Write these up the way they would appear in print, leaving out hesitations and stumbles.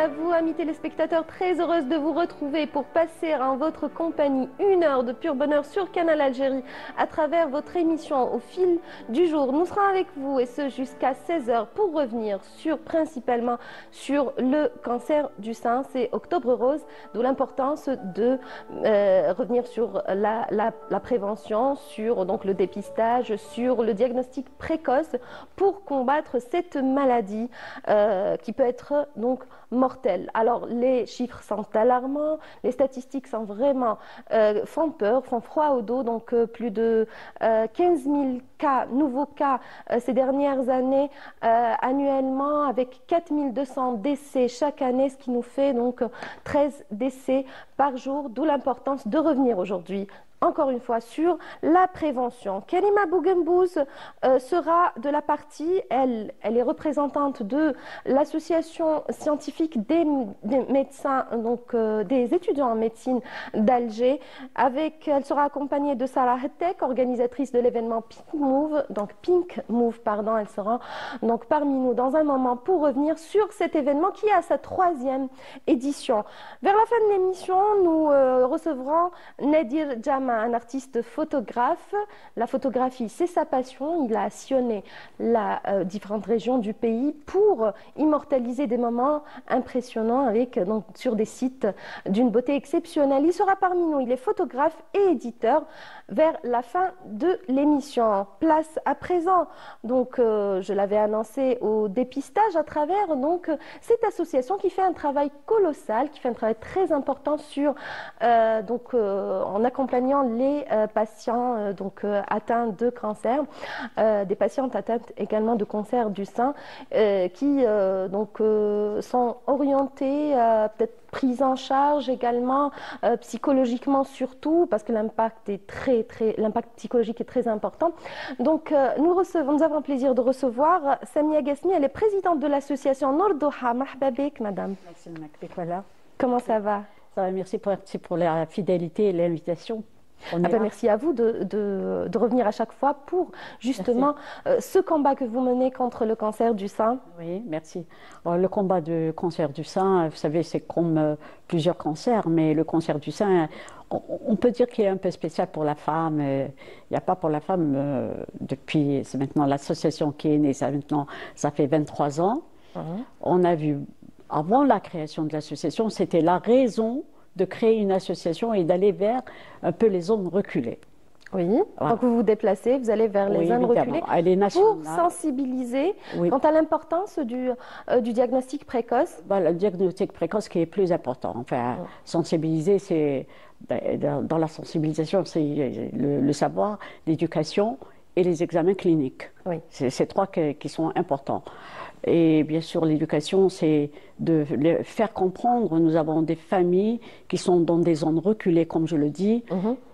à vous, amis téléspectateurs, très heureuse de vous retrouver pour passer en votre compagnie une heure de pur bonheur sur Canal Algérie à travers votre émission Au fil du jour. Nous serons avec vous et ce jusqu'à 16 h pour revenir principalement sur le cancer du sein. C'est Octobre Rose, d'où l'importance de revenir sur la prévention, sur donc, le dépistage, sur le diagnostic précoce pour combattre cette maladie qui peut être donc mortelle. Alors les chiffres sont alarmants, les statistiques sont vraiment font peur, font froid au dos. Donc plus de 15 000 cas, nouveaux cas ces dernières années annuellement, avec 4 200 décès chaque année, ce qui nous fait donc 13 décès par jour, d'où l'importance de revenir aujourd'hui encore une fois sur la prévention. Karima Bougembouz sera de la partie, elle est représentante de l'association scientifique des médecins, donc des étudiants en médecine d'Alger. Elle sera accompagnée de Sarah Hettek, organisatrice de l'événement Pink Move, pardon. Elle sera donc parmi nous dans un moment pour revenir sur cet événement qui a sa 3e édition. Vers la fin de l'émission, nous recevrons Nadir Jama, un artiste photographe. La photographie, c'est sa passion. Il a sillonné différentes régions du pays pour immortaliser des moments impressionnants donc, sur des sites d'une beauté exceptionnelle. Il sera parmi nous. Il est photographe et éditeur. Vers la fin de l'émission, place à présent, donc je l'avais annoncé, au dépistage à travers donc cette association qui fait un travail colossal, qui fait un travail très important en accompagnant les patients atteints de cancer, des patientes atteintes également de cancer du sein, qui sont orientées, peut-être prises en charge également, psychologiquement surtout, parce que l'impact psychologique est très important. Donc nous avons le plaisir de recevoir Samia Ghasmi. Elle est présidente de l'association Nordoha. Marhaba bik, madame. Comment ça va? Ça va, merci pour la fidélité et l'invitation. Merci à vous de revenir à chaque fois pour justement ce combat que vous menez contre le cancer du sein. Oui, merci. Alors, le combat du cancer du sein, vous savez, c'est comme plusieurs cancers, mais le cancer du sein, on peut dire qu'il est un peu spécial pour la femme. Il n'y a pas pour la femme depuis, c'est maintenant l'association qui est née, ça fait 23 ans. On a vu, avant la création de l'association, c'était la raison de créer une association et d'aller vers un peu les zones reculées. Oui, voilà. Donc vous vous déplacez, vous allez vers les zones reculées pour sensibiliser quant à l'importance du diagnostic précoce. Le diagnostic précoce qui est plus important. Enfin, sensibiliser, c'est dans la sensibilisation, c'est le savoir, l'éducation et les examens cliniques. Oui. C'est ces trois qui sont importants. Et bien sûr, l'éducation, c'est de faire comprendre. Nous avons des familles qui sont dans des zones reculées, comme je le dis.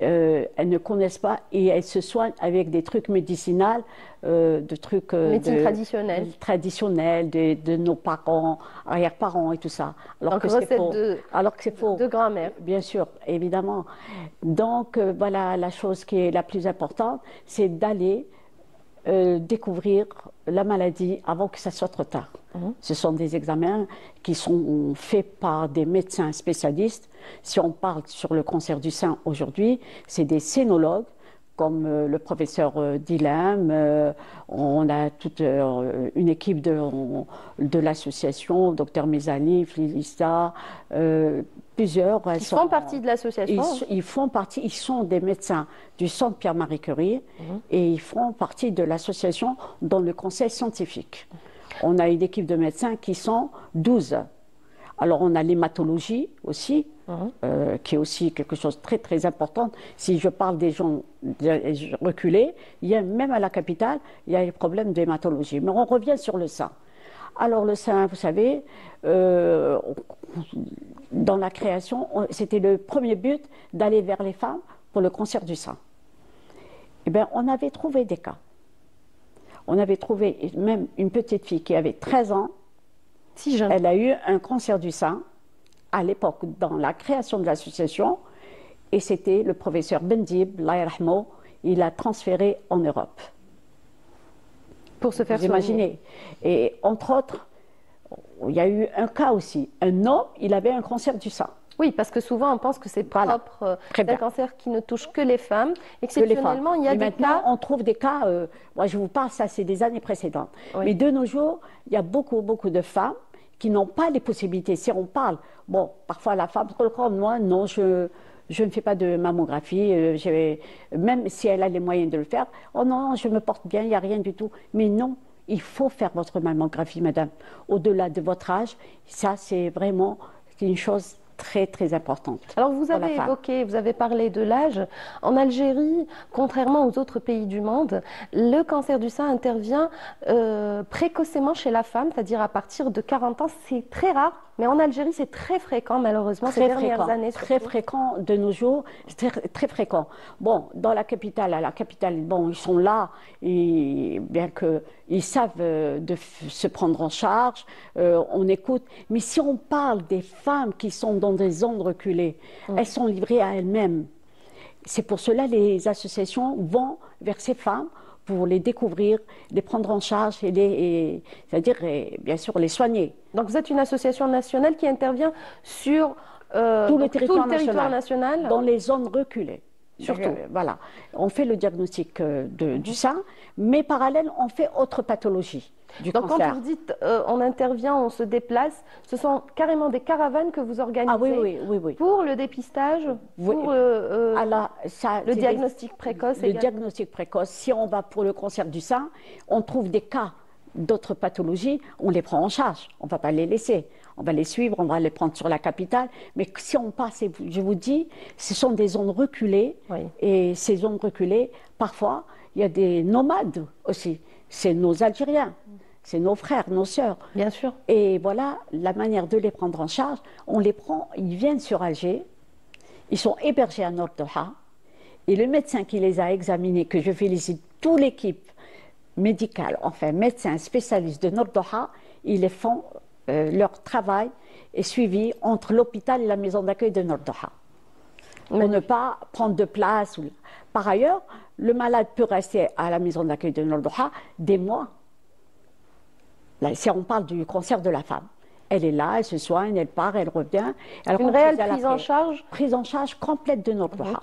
Elles ne connaissent pas et elles se soignent avec des trucs médicinaux, de trucs médecine traditionnelle de nos parents, arrière-parents et tout ça. Alors que c'est faux. De grand-mère. Bien sûr, évidemment. Donc, voilà, la chose qui est la plus importante, c'est d'aller découvrir la maladie avant que ça soit trop tard. Ce sont des examens qui sont faits par des médecins spécialistes. Si on parle sur le cancer du sein aujourd'hui, c'est des sénologues comme le professeur Dilem. On a toute une équipe de l'association, Dr Mezali, Filissa, plusieurs. Ils font partie de l'association. Ils font partie, ils sont des médecins du centre Pierre-Marie Curie et ils font partie de l'association dans le conseil scientifique. On a une équipe de médecins qui sont 12. Alors on a l'hématologie aussi, qui est aussi quelque chose de très très important. Si je parle des gens reculés, même à la capitale, il y a des problèmes d'hématologie. Mais on revient sur le sein. Alors le sein, vous savez, dans la création, c'était le premier but d'aller vers les femmes pour le cancer du sein. Eh bien, on avait trouvé des cas. On avait trouvé même une petite fille qui avait 13 ans. Si jeune. Elle a eu un cancer du sein à l'époque, dans la création de l'association, et c'était le professeur Bendib, Allah yarhamou, il l'a transféré en Europe. Pour se faire soigner. Vous imaginez. Et entre autres, Il y a eu un cas aussi. Un homme, il avait un cancer du sein. Oui, parce que souvent on pense que c'est propre, c'est un cancer qui ne touche que les femmes. Exceptionnellement, il y a des maintenant, cas. on trouve des cas, moi je vous parle, ça c'est des années précédentes. Oui. Mais de nos jours, il y a beaucoup, beaucoup de femmes qui n'ont pas les possibilités. Si on parle, bon, parfois la femme, moi, non, je ne fais pas de mammographie, même si elle a les moyens de le faire. Oh non, je me porte bien, il n'y a rien du tout. Mais non, il faut faire votre mammographie, madame. Au-delà de votre âge, ça c'est vraiment une chose très, très importante. Alors vous avez évoqué, vous avez parlé de l'âge. En Algérie, contrairement aux autres pays du monde, le cancer du sein intervient précocement chez la femme, c'est-à-dire à partir de 40 ans. C'est très rare, mais en Algérie, c'est très fréquent, malheureusement, ces dernières années. Très fréquent de nos jours, très, très fréquent. Bon, dans la capitale, à la capitale, bon, ils sont là, et bien qu'ils savent de se prendre en charge, on écoute. Mais si on parle des femmes qui sont dans des zones reculées, elles sont livrées à elles-mêmes. C'est pour cela que les associations vont vers ces femmes pour les découvrir, les prendre en charge c'est-à-dire bien sûr les soigner. Donc vous êtes une association nationale qui intervient sur tout le territoire national, dans les zones reculées. Surtout. Voilà. On fait le diagnostic du sein, mais parallèle, on fait autre pathologie du cancer. Donc quand vous dites on intervient, on se déplace, ce sont carrément des caravanes que vous organisez pour le dépistage, pour le diagnostic précoce. Le diagnostic précoce, si on va pour le cancer du sein, on trouve des cas d'autres pathologies, on les prend en charge, on ne va pas les laisser. On va les suivre, on va les prendre sur la capitale. Mais si on passe, je vous dis, ce sont des zones reculées. Oui. Et ces zones reculées, parfois, il y a des nomades aussi. C'est nos Algériens, c'est nos frères, nos sœurs. Bien sûr. Et voilà la manière de les prendre en charge. On les prend, ils viennent sur Alger, ils sont hébergés à Nord-Doha. Et le médecin qui les a examinés, que je félicite toute l'équipe médicale, enfin médecins spécialistes de Nord-Doha, ils les font. Leur travail est suivi entre l'hôpital et la maison d'accueil de Nord-Doha. Pour ne pas prendre de place. Par ailleurs, le malade peut rester à la maison d'accueil de Nord-Doha des mois. Là, si on parle du cancer de la femme, elle est là, elle se soigne, elle part, elle revient. Une réelle prise en charge. Prise en charge complète de Nord-Doha.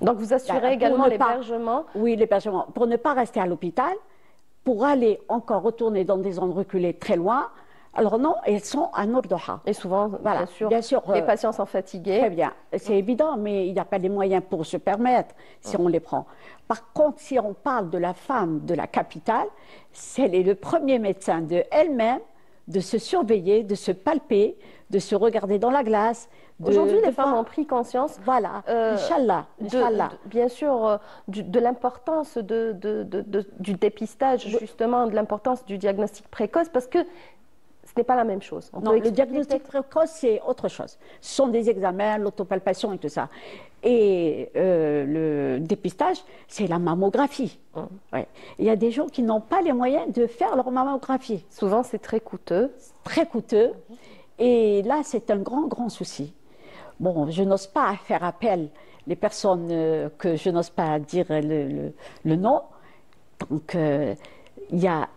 Donc vous assurez également l'hébergement. Oui, l'hébergement. Pour ne pas rester à l'hôpital, pour aller encore retourner dans des zones reculées très loin, alors non, elles sont à Nord-Doha. Et souvent, bien sûr les patients sont fatigués. Très bien, c'est évident, mais il n'y a pas les moyens pour se permettre si on les prend. Par contre, si on parle de la femme de la capitale, c'est le premier médecin de elle-même de se surveiller, de se palper, de se regarder dans la glace. Aujourd'hui, les femmes ont pris conscience, voilà, Inch'Allah, bien sûr, de l'importance du dépistage, justement, de l'importance du diagnostic précoce, parce que ce n'est pas la même chose. Non, le diagnostic précoce, c'est autre chose. Ce sont des examens, l'autopalpation et tout ça. Et le dépistage, c'est la mammographie. Ouais. Il y a des gens qui n'ont pas les moyens de faire leur mammographie. Souvent, c'est très coûteux. Très coûteux. Et là, c'est un grand, grand souci. Bon, je n'ose pas faire appel les personnes que je n'ose pas dire le nom. Donc, il y a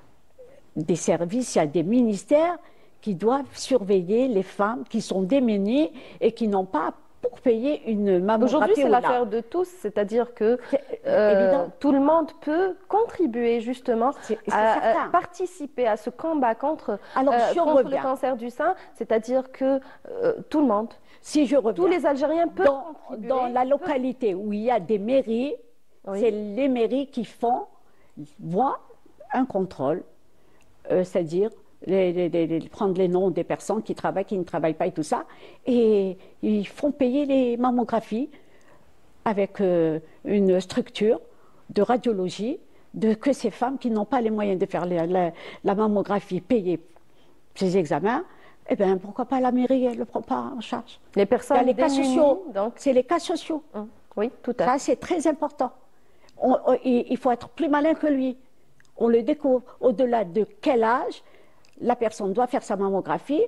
des services, il y a des ministères qui doivent surveiller les femmes qui sont démunies et qui n'ont pas pour payer une mammographie. Aujourd'hui, c'est l'affaire de tous, c'est-à-dire que tout le monde peut contribuer justement à participer à ce combat contre le cancer du sein, c'est-à-dire que tout le monde, tous les Algériens peuvent contribuer. Dans la localité où il y a des mairies, c'est les mairies qui voient un contrôle, c'est-à-dire prendre les noms des personnes qui travaillent, qui ne travaillent pas et tout ça, et ils font payer les mammographies avec une structure de radiologie que ces femmes qui n'ont pas les moyens de faire la mammographie, payer ces examens, eh bien pourquoi pas la mairie, elle ne le prend pas en charge. Les personnes les cas sociaux, c'est les cas sociaux. Oui, tout à fait. Ça, c'est très important. Il faut être plus malin que lui. On le découvre au-delà de quel âge la personne doit faire sa mammographie,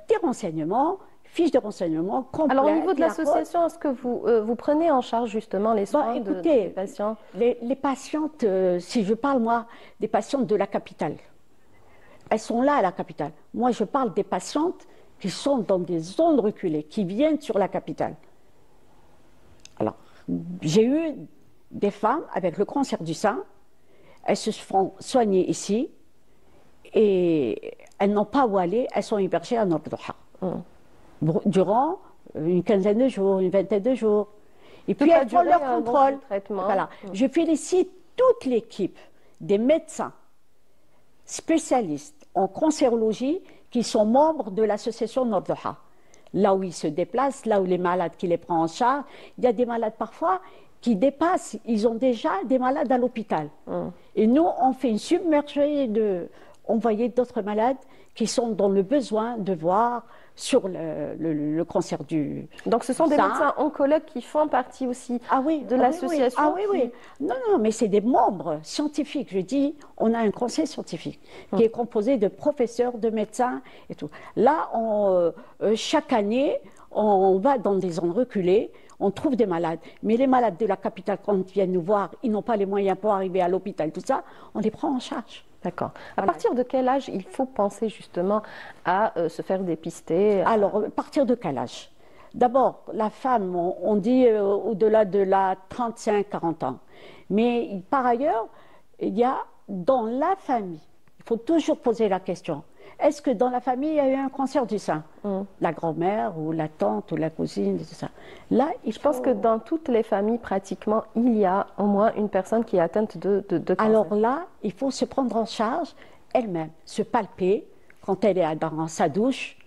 des renseignements, fiches de renseignements complètes. Alors au niveau de l'association, est-ce que vous prenez en charge justement les soins des patients? Les patientes, si je parle moi des patientes de la capitale, elles sont là à la capitale. Moi, je parle des patientes qui sont dans des zones reculées, qui viennent sur la capitale. Alors, j'ai eu des femmes avec le cancer du sein, elles se font soigner ici et elles n'ont pas où aller, elles sont hébergées à Nord-Doha. Durant une quinzaine de jours, une vingtaine de jours. Et puis elles font leur contrôle. Voilà. Je félicite toute l'équipe des médecins spécialistes en cancérologie qui sont membres de l'association Nord-Doha. Là où ils se déplacent, là où les malades qui les prennent en charge, il y a des malades parfois qui dépassent, ils ont déjà des malades à l'hôpital. Et nous, on fait une submergée envoyer d'autres malades qui sont dans le besoin de voir sur le cancer du sein. Donc ce sont des médecins oncologues qui font partie aussi de l'association. Ah oui, oui. Non, non, mais c'est des membres scientifiques. Je dis, on a un conseil scientifique qui est composé de professeurs, de médecins et tout. Là, chaque année, on va dans des zones reculées, on trouve des malades. Mais les malades de la capitale, quand ils viennent nous voir, ils n'ont pas les moyens pour arriver à l'hôpital, tout ça, on les prend en charge. D'accord. À partir de quel âge il faut penser justement à se faire dépister? Alors, à partir de quel âge? D'abord, la femme, on dit au-delà de la 35-40 ans. Mais par ailleurs, il y a dans la famille, il faut toujours poser la question, est-ce que dans la famille, il y a eu un cancer du sein? La grand-mère ou la tante ou la cousine, tout ça. Là, je pense que dans toutes les familles, pratiquement, il y a au moins une personne qui est atteinte de cancer. Alors là, il faut se prendre en charge elle-même, se palper quand elle est dans sa douche,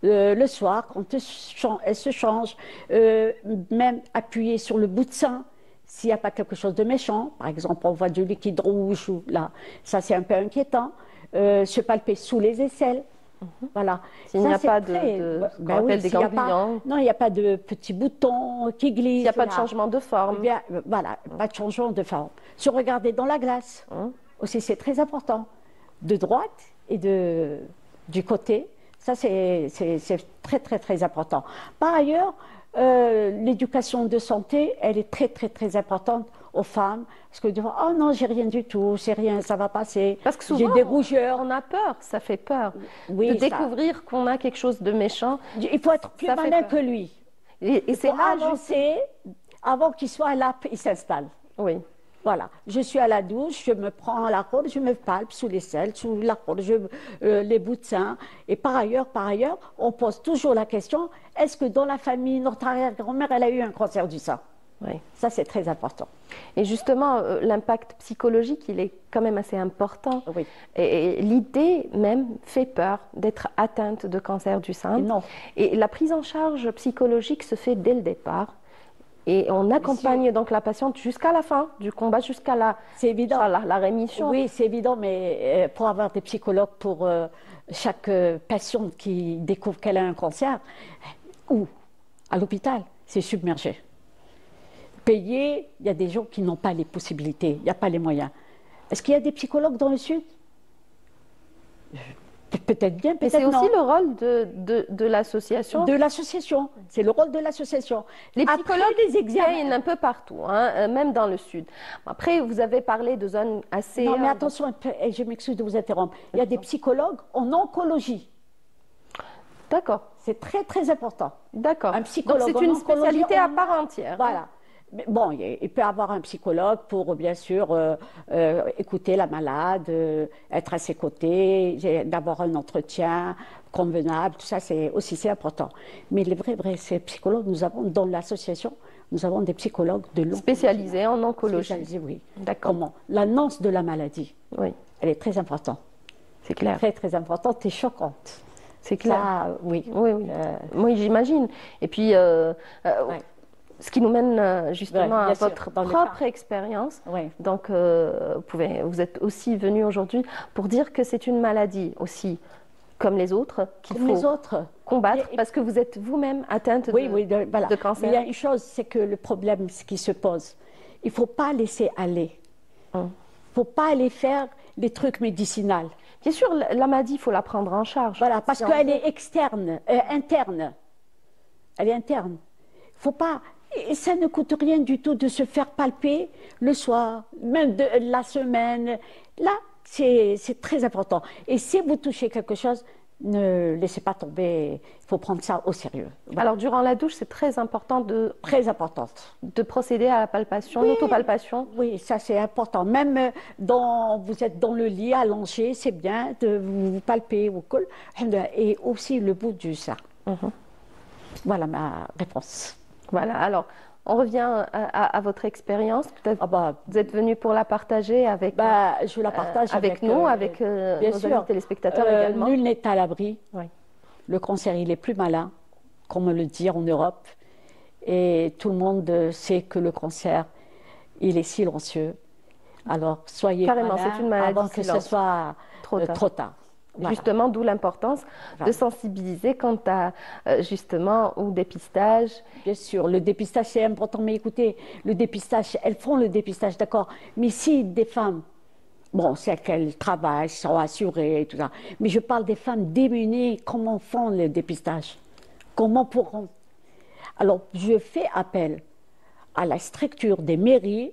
le soir, quand elle se change, même appuyer sur le bout de sein. S'il n'y a pas quelque chose de méchant, par exemple, on voit du liquide rouge, ou là, ça c'est un peu inquiétant. Se palper sous les aisselles. Voilà. S'il n'y a pas des ganglions. Non, il n'y a pas de petits boutons qui glissent. Il n'y a pas de changement de forme. Bien, voilà, pas de changement de forme. Se regarder dans la glace, aussi c'est très important. De droite et du côté, ça c'est très très très important. Par ailleurs, l'éducation de santé, elle est très très très importante aux femmes, parce que oh non, j'ai rien du tout, c'est rien, ça va passer. Parce que souvent, j'ai des rougeurs. On a peur, ça fait peur de découvrir qu'on a quelque chose de méchant. Il faut être plus malin que lui. Et c'est là avancer avant qu'il soit là, il s'installe. Oui. Voilà, je suis à la douche, je me prends la robe, je me palpe sous les selles, sous la robe, les bouts de sein. Et par ailleurs, on pose toujours la question, est-ce que dans la famille, notre arrière-grand-mère, elle a eu un cancer du sein? Oui. Ça, c'est très important. Et justement, l'impact psychologique, il est quand même assez important. Oui. Et l'idée même fait peur d'être atteinte de cancer du sein. Non. Et la prise en charge psychologique se fait dès le départ. Et on accompagne donc la patiente jusqu'à la fin du combat, jusqu'à la rémission. Oui, c'est évident, mais pour avoir des psychologues pour chaque patiente qui découvre qu'elle a un cancer, ou à l'hôpital, c'est submergé. Payer, il y a des gens qui n'ont pas les possibilités, il n'y a pas les moyens. Est-ce qu'il y a des psychologues dans le Sud? Peut-être bien, peut-être non. Mais c'est aussi le rôle de l'association. De l'association, c'est le rôle de l'association. Les psychologues viennent un peu partout, hein, même dans le Sud. Après, vous avez parlé de zones assez... Non, mais attention, je m'excuse de vous interrompre. Il y a des psychologues en oncologie. D'accord. C'est très, très important. D'accord. Un psychologue. Donc c'est une spécialité à part entière. Voilà. Mais bon, il peut y avoir un psychologue pour, bien sûr, écouter la malade, être à ses côtés, d'avoir un entretien convenable, tout ça, c'est important. Mais les vrais psychologues, nous avons, dans l'association, nous avons des psychologues de l'oncologie. Spécialisés en oncologie. Spécialisés, oui. D'accord. Comment? L'annonce de la maladie, oui. Elle est très importante. C'est clair. Très, très importante et choquante. C'est clair. Ça, oui. Oui, oui. Oui, j'imagine. Et puis... ouais. Ce qui nous mène justement à votre propre expérience. Oui. Donc, vous êtes aussi venu aujourd'hui pour dire que c'est une maladie aussi, comme les autres, qu'il faut combattre, parce que vous êtes vous-même atteinte de cancer. Mais il y a une chose, c'est que le problème, ce qui se pose, il ne faut pas laisser aller. Il ne faut pas aller faire les trucs médicinaux. Bien sûr, la maladie, il faut la prendre en charge. Voilà, parce qu'elle est interne. Elle est interne. Il ne faut pas... Et ça ne coûte rien du tout de se faire palper le soir, même de la semaine. Là, c'est très important. Et si vous touchez quelque chose, ne laissez pas tomber, il faut prendre ça au sérieux. Voilà. Alors, durant la douche, c'est très important Très importante. de procéder à la palpation, Oui, l'autopalpation. oui, ça c'est important. Même vous êtes dans le lit allongé, c'est bien de vous palper au col. Et aussi le bout du sein. Voilà ma réponse. Voilà, alors, on revient à votre expérience. Peut-être vous êtes venu pour la partager avec, je la partage avec nous, avec bien nos sûr. amis téléspectateurs également. Nul n'est à l'abri. Oui. Le cancer, il est plus malin, comme on le dit en Europe. Et tout le monde sait que le cancer, il est silencieux. Alors, soyez Carrément, malins c'est une maladie avant que ce silence. soit trop tard. Voilà. Justement, d'où l'importance de sensibiliser quant à, justement, au dépistage. Bien sûr, le dépistage, c'est important. Mais écoutez, le dépistage, elles font le dépistage, d'accord. Mais si des femmes, bon, c'est qu'elles travaillent, sont assurées et tout ça. Mais je parle des femmes démunies, comment font le dépistage? Comment pourront? Alors, je fais appel à la structure des mairies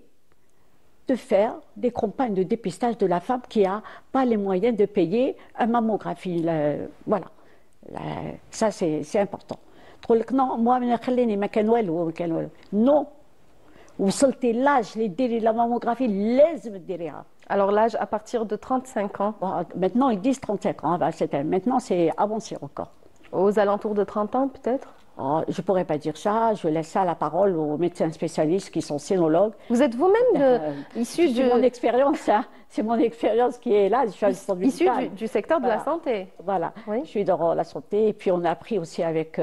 de faire des campagnes de dépistage de la femme qui n'a pas les moyens de payer une mammographie. Voilà. Ça, c'est important. Non, moi, non. وصلتي l'âge اللي ديري la mammographie لازم ديريها. Alors l'âge à partir de 35 ans. Bon, maintenant ils disent 35 ans. Maintenant c'est avancé encore. Aux alentours de 30 ans peut-être? Oh, je ne pourrais pas dire ça. Je laisse ça la parole aux médecins spécialistes qui sont sénologues. Vous êtes vous-même issu de mon expérience. Hein. C'est mon expérience qui est là. Je suis assistante issu médicale. du secteur de la santé. Voilà. Oui. Je suis dans la santé. Et puis on a appris aussi avec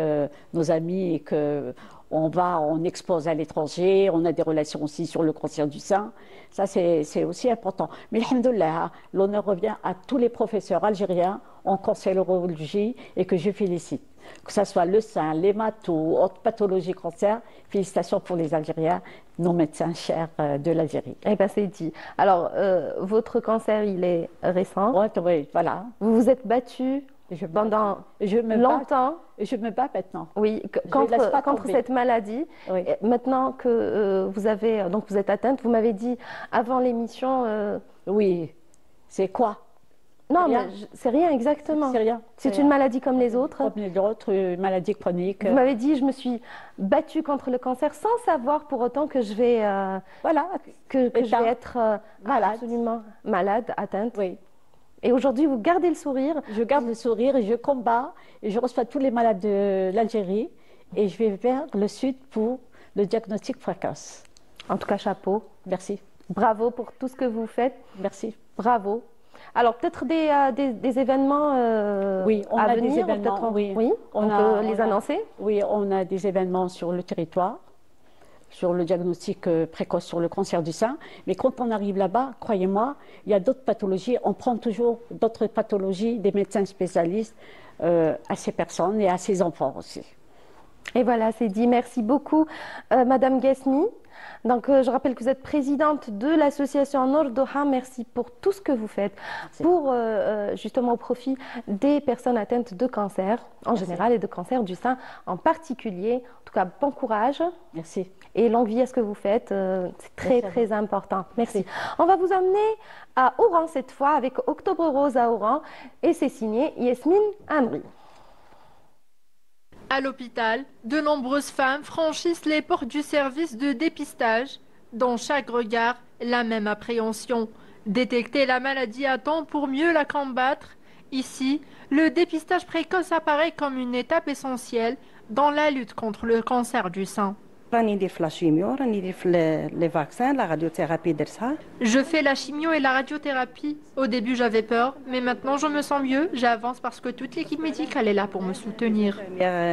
nos amis que on expose à l'étranger, on a des relations aussi sur le cancer du sein. Ça, c'est aussi important. Mais alhamdoulilah, l'honneur revient à tous les professeurs algériens en cancérologie et que je félicite. Que ce soit le sein, l'hémato ou autre pathologie cancer, félicitations pour les Algériens, nos médecins chers de l'Algérie. Eh bien, c'est dit. Alors, votre cancer, il est récent. Oui, voilà. Vous vous êtes battu pendant longtemps. Je me bats maintenant. Oui, contre cette maladie. Oui. Maintenant que vous avez, donc vous êtes atteinte, vous m'avez dit avant l'émission. Oui, c'est quoi? Non, mais c'est rien exactement. C'est rien. C'est une maladie comme les autres. Comme les autres, une maladie chronique. Vous m'avez dit, je me suis battue contre le cancer sans savoir pour autant que je vais, que je vais être absolument malade, atteinte. Oui. Et aujourd'hui, vous gardez le sourire. Je garde le sourire et je combats. Et je reçois tous les malades de l'Algérie. Et je vais vers le sud pour le diagnostic précoce. En tout cas, chapeau. Merci. Bravo pour tout ce que vous faites. Merci. Bravo. Alors, peut-être des événements oui, on à a venir, des événements, oui. On peut les annoncer? Oui, on a des événements sur le territoire, sur le diagnostic précoce sur le cancer du sein. Mais quand on arrive là-bas, croyez-moi, il y a d'autres pathologies. On prend toujours d'autres pathologies, des médecins spécialistes à ces personnes et à ces enfants aussi. Et voilà, c'est dit. Merci beaucoup, Madame Guesmi. Donc, je rappelle que vous êtes présidente de l'association Noor Doha. Merci pour tout ce que vous faites, pour justement au profit des personnes atteintes de cancer en général et de cancer du sein en particulier. En tout cas, bon courage. Merci. Et longue vie à ce que vous faites. C'est très, très important. Merci. On va vous emmener à Oran cette fois avec Octobre Rose à Oran et c'est signé Yasmine Amri. À l'hôpital, de nombreuses femmes franchissent les portes du service de dépistage. Dans chaque regard, la même appréhension. Détecter la maladie à temps pour mieux la combattre. Ici, le dépistage précoce apparaît comme une étape essentielle dans la lutte contre le cancer du sein. راني في لا شيميو راني في لي فاكسان لا راديوثيرابي درتها. Je fais la chimio et la radiothérapie. Au début, j'avais peur, mais maintenant je me sens mieux. J'avance parce que toute l'équipe médicale est là pour me soutenir.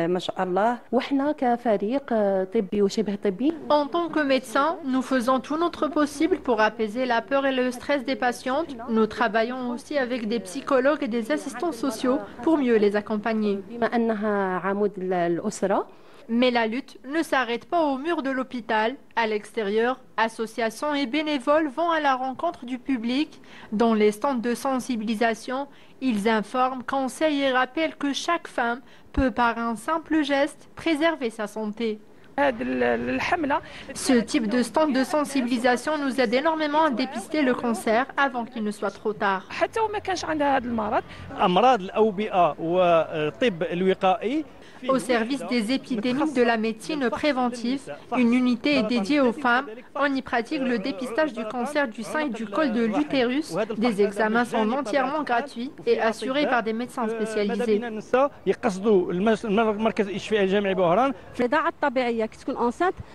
ما شاء الله. وحنا كفريق طبي وشبه طبي. En tant que médecin, nous faisons tout notre possible pour apaiser la peur et le stress des patientes. Nous travaillons aussi avec des psychologues et des assistants sociaux pour mieux les accompagner. بما أنها عمود الأسرة. Mais la lutte ne s'arrête pas au mur de l'hôpital. À l'extérieur, associations et bénévoles vont à la rencontre du public. Dans les stands de sensibilisation, ils informent, conseillent et rappellent que chaque femme peut, par un simple geste, préserver sa santé. Ce type de stand de sensibilisation nous aide énormément à dépister le cancer avant qu'il ne soit trop tard. Au service des épidémies de la médecine préventive, une unité est dédiée aux femmes. On y pratique le dépistage du cancer du sein et du col de l'utérus. Des examens sont entièrement gratuits et assurés par des médecins spécialisés.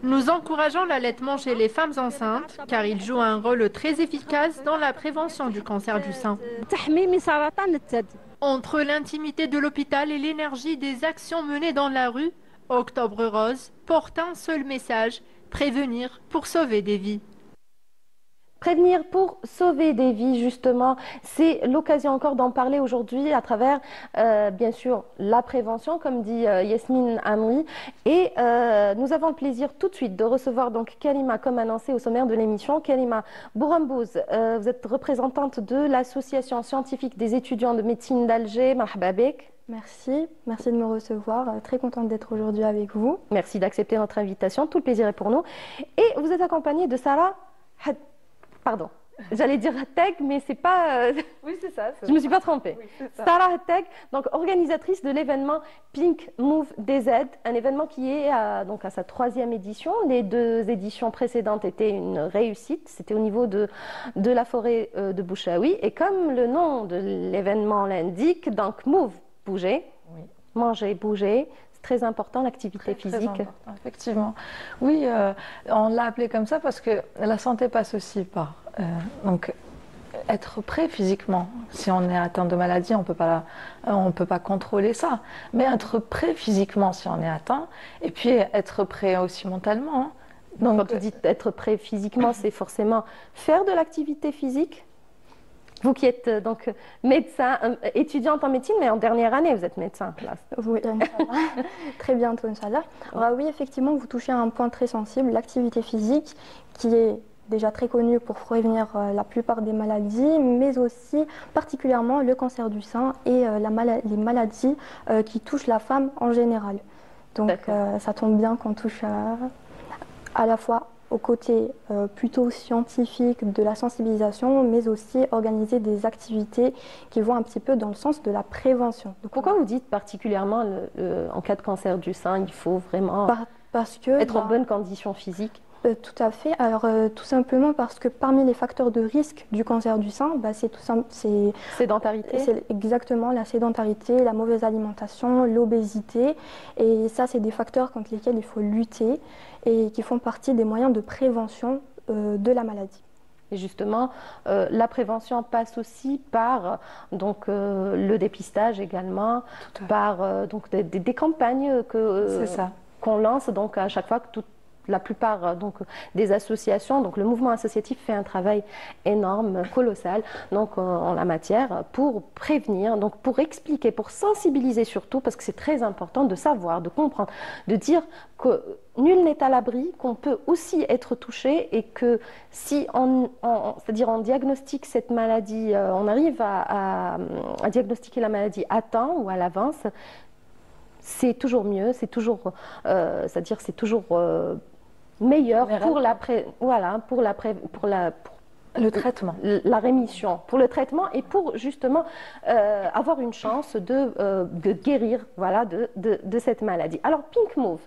Nous encourageons l'allaitement chez les femmes enceintes car il joue un rôle très efficace dans la prévention du cancer du sein. Entre l'intimité de l'hôpital et l'énergie des actions menées dans la rue, Octobre Rose porte un seul message, prévenir pour sauver des vies. Prévenir pour sauver des vies, justement, c'est l'occasion encore d'en parler aujourd'hui à travers, bien sûr, la prévention, comme dit Yasmine Amri. Et nous avons le plaisir tout de suite de recevoir donc Karima, comme annoncé au sommaire de l'émission. Karima Bourambouz, vous êtes représentante de l'association scientifique des étudiants de médecine d'Alger. Marhaba bek. Merci de me recevoir. Très contente d'être aujourd'hui avec vous. Merci d'accepter notre invitation. Tout le plaisir est pour nous. Et vous êtes accompagnée de Sarah Pardon, j'allais dire Hateg, mais c'est pas... Oui, c'est ça. Je ne me suis pas trompée. Oui, Sarah Hateg, donc organisatrice de l'événement Pink Move DZ, un événement qui est donc à sa 3e édition. Les 2 éditions précédentes étaient une réussite. C'était au niveau de la forêt de Bouchaoui. Et comme le nom de l'événement l'indique, donc Move, bouger, oui. Manger, bouger. Très important, l'activité physique. Très important, effectivement. Oui, on l'a appelé comme ça parce que la santé passe aussi par donc être prêt physiquement. Si on est atteint de maladie, on peut pas contrôler ça. Mais être prêt physiquement si on est atteint, et puis être prêt aussi mentalement. Hein. Donc, quand vous dites être prêt physiquement, c'est forcément faire de l'activité physique. Vous qui êtes donc médecin, étudiante en médecine, mais en dernière année, vous êtes médecin. Là. Oui, très bientôt, Inch'Allah. Alors, oui, effectivement, vous touchez à un point très sensible, l'activité physique, qui est déjà très connue pour prévenir la plupart des maladies, mais aussi particulièrement le cancer du sein et les maladies qui touchent la femme en général. Donc, ça tombe bien qu'on touche à la fois au côté plutôt scientifique de la sensibilisation, mais aussi organiser des activités qui vont un petit peu dans le sens de la prévention. Donc, pourquoi vous dites particulièrement en cas de cancer du sein, il faut vraiment être en bonne condition physique? Tout à fait. Alors, tout simplement parce que parmi les facteurs de risque du cancer du sein, c'est sédentarité. C'est exactement la sédentarité, la mauvaise alimentation, l'obésité. Et ça, c'est des facteurs contre lesquels il faut lutter et qui font partie des moyens de prévention de la maladie. Et justement, la prévention passe aussi par donc, le dépistage également, par donc, des campagnes qu'on lance donc, à chaque fois que la plupart donc, des associations, donc le mouvement associatif fait un travail énorme, colossal donc, en la matière pour prévenir, donc, pour expliquer, pour sensibiliser surtout, parce que c'est très important de savoir, de comprendre, de dire que nul n'est à l'abri, qu'on peut aussi être touché et que si c'est-à-dire on diagnostique cette maladie, on arrive à diagnostiquer la maladie à temps ou à l'avance, c'est toujours mieux, c'est toujours, c'est-à-dire c'est toujours meilleur pour le traitement, la rémission, pour le traitement et pour justement avoir une chance de guérir de cette maladie. Alors Pink Move,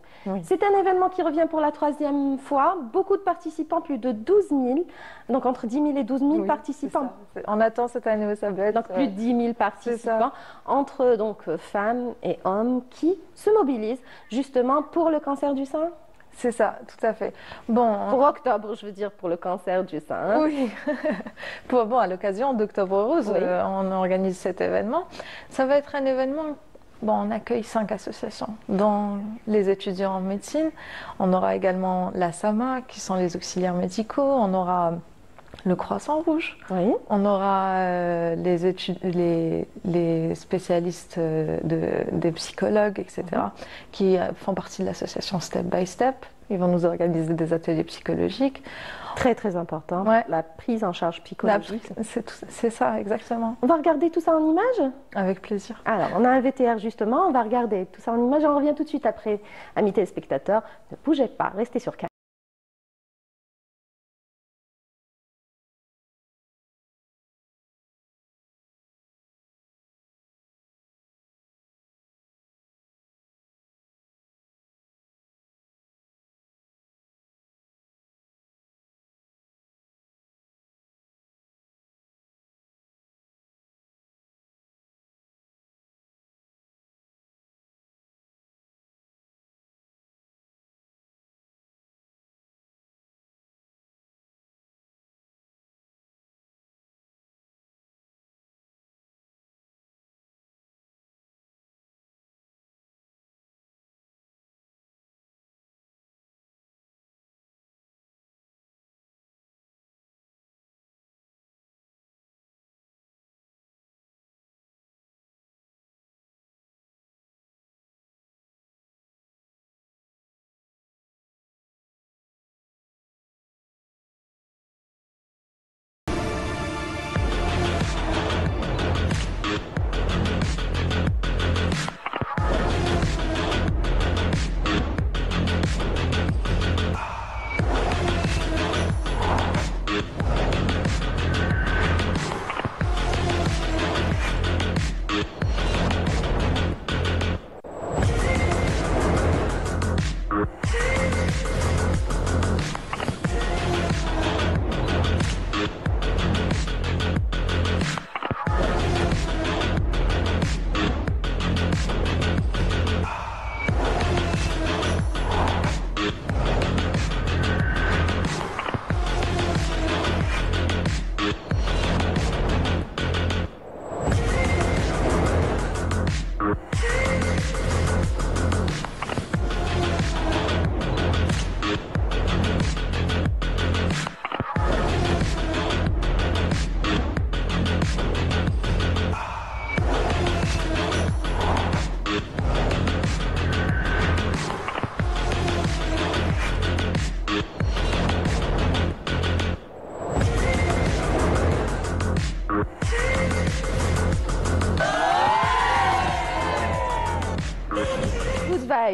c'est un événement qui revient pour la 3e fois, beaucoup de participants, plus de 12 000, donc entre 10 000 et 12 000 participants. On attend cette année au Sabet. Donc plus de 10 000 participants, entre donc, femmes et hommes qui se mobilisent justement pour le cancer du sein. C'est ça, tout à fait. Bon, pour octobre, je veux dire, pour le cancer du sein. Hein. Oui. À l'occasion d'Octobre Rose, on organise cet événement. Ça va être un événement. On accueille 5 associations, dont les étudiants en médecine. On aura également la SAMA, qui sont les auxiliaires médicaux. On aura le Croissant Rouge. Oui. On aura les spécialistes des psychologues, etc., qui font partie de l'association Step by Step. Ils vont nous organiser des ateliers psychologiques. Très très important, Ouais. la prise en charge psychologique. C'est ça, exactement. On va regarder tout ça en images? Avec plaisir. Alors, on a un VTR justement, on va regarder tout ça en images. On revient tout de suite après, amis téléspectateurs. Ne bougez pas, restez sur Canal.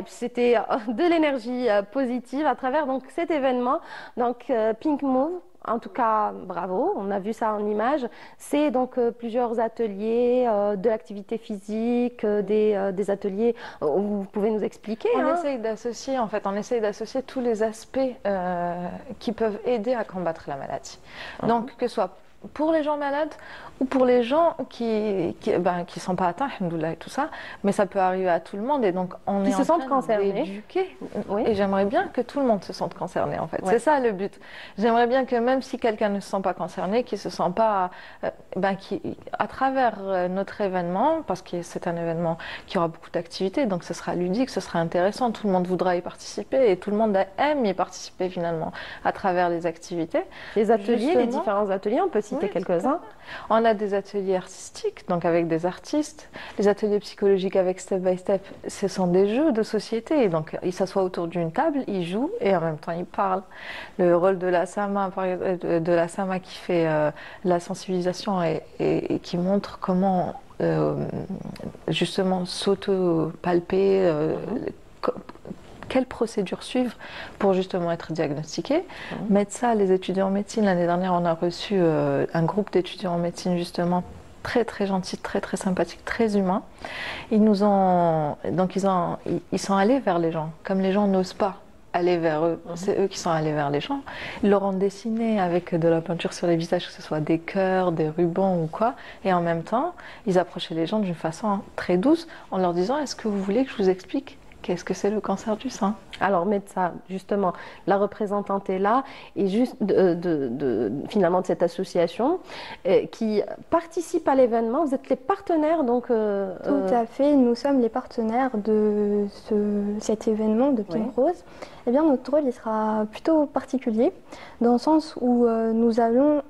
C'était de l'énergie positive à travers donc cet événement, donc Pink Move. En tout cas, bravo, on a vu ça en image. C'est donc plusieurs ateliers de l'activité physique, des ateliers où vous pouvez nous expliquer. On essaye d'associer, en fait, on essaye d'associer tous les aspects qui peuvent aider à combattre la maladie. Donc, que ce soit pour les gens malades ou pour les gens qui sont pas atteints, alhamdoulilah, et tout ça, mais ça peut arriver à tout le monde et donc on est en train d'éduquer. Oui. Et j'aimerais bien que tout le monde se sente concerné en fait. Ouais. C'est ça le but. J'aimerais bien que même si quelqu'un ne se sent pas concerné, qu'il se sent pas, à travers notre événement, parce que c'est un événement qui aura beaucoup d'activités, donc ce sera ludique, ce sera intéressant, tout le monde voudra y participer et tout le monde aime y participer finalement à travers les activités. Les ateliers, les différents ateliers, on peut citer quelques-uns. On a des ateliers artistiques, donc avec des artistes. Les ateliers psychologiques avec Step by Step, ce sont des jeux de société. Donc ils s'assoient autour d'une table, ils jouent et en même temps ils parlent. Le rôle de la Sama, qui fait la sensibilisation et qui montre comment justement s'auto-palper, quelle procédure suivre pour justement être diagnostiqué. Médecin, les étudiants en médecine, l'année dernière, on a reçu un groupe d'étudiants en médecine justement très très gentils, très très sympathiques, très humains. Ils sont allés vers les gens, comme les gens n'osent pas aller vers eux, c'est eux qui sont allés vers les gens. Ils leur ont dessiné avec de la peinture sur les visages, que ce soit des cœurs, des rubans ou quoi, et en même temps, ils approchaient les gens d'une façon très douce en leur disant « Est-ce que vous voulez que je vous explique qu'est-ce que c'est le cancer du sein ?» Alors, médecin, justement, la représentante est là, et juste finalement de cette association qui participe à l'événement. Vous êtes les partenaires, donc... Tout à fait, nous sommes les partenaires de cet événement de Pink Rose. Eh bien, notre rôle, il sera plutôt particulier, dans le sens où nous allons